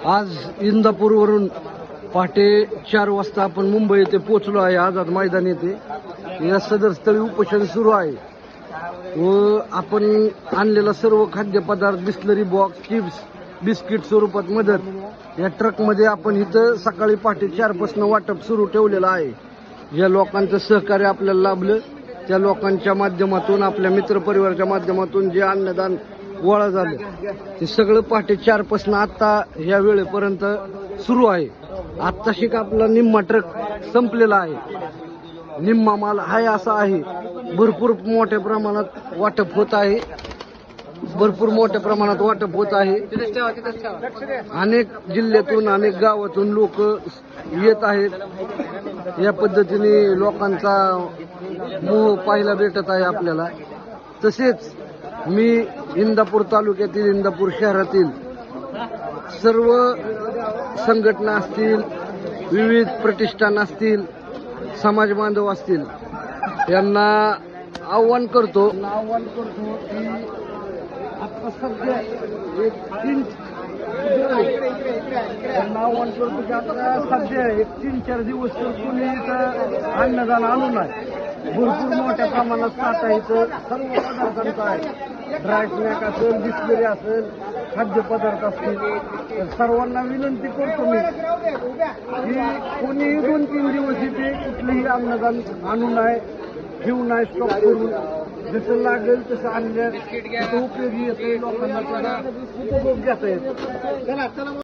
आज इंदापूरवरून पहाटे 4 वाजता आपण मुंबई येथे पोहोचलो आहे. आझाद मैदान येथे या सदर स्थळी उपोषण सुरू आहे व आपण आणलेला सर्व खाद्यपदार्थ, बिस्लरी बॉक्स, चिप्स, बिस्किट स्वरूपात मदत या ट्रकमध्ये आपण इथं सकाळी पहाटे 4 पासून वाटप सुरू ठेवलेलं आहे. ज्या लोकांचं सहकार्य आपल्याला लाभलं त्या लोकांच्या माध्यमातून, आपल्या मित्रपरिवाराच्या माध्यमातून जे अन्नदान गोळा झालं ते सगळं पहाटे 4 पासून आता या वेळेपर्यंत सुरू आहे. आत्ताशी का आपला निम्मा ट्रक संपलेला आहे, निम्मा माल हाय असा आहे. भरपूर मोठ्या प्रमाणात वाटप होत आहे, भरपूर मोठ्या प्रमाणात वाटप होत आहे. अनेक जिल्ह्यातून, अनेक गावातून लोक येत आहेत. या पद्धतीने लोकांचा मोह पाहायला भेटत आहे आपल्याला. तसेच मी इंदापूर तालुक्यातील, इंदापूर शहरातील सर्व संघटना असतील, विविध प्रतिष्ठान असतील, समाज बांधव असतील, यांना आव्हान करतो की आता सध्या एक 3-4 दिवस तर कोणी इथं अन्नदान आणू नये. भरपूर मोठ्या प्रमाणात साठा इथं सर्व पदार्थांचा आहे. ड्राय स्नॅक असेल, बिस्लरी असेल, खाद्यपदार्थ असतील. तर सर्वांना विनंती करतो मी की कोणीही 2-3 दिवस इथे कुठलेही अन्नदान आणू नये, ठेवू नये. स्टॉक करून जसं लागेल तसं आणल्या उपयोगी येते, लोकांना त्याचा उपभोग घेता येतो.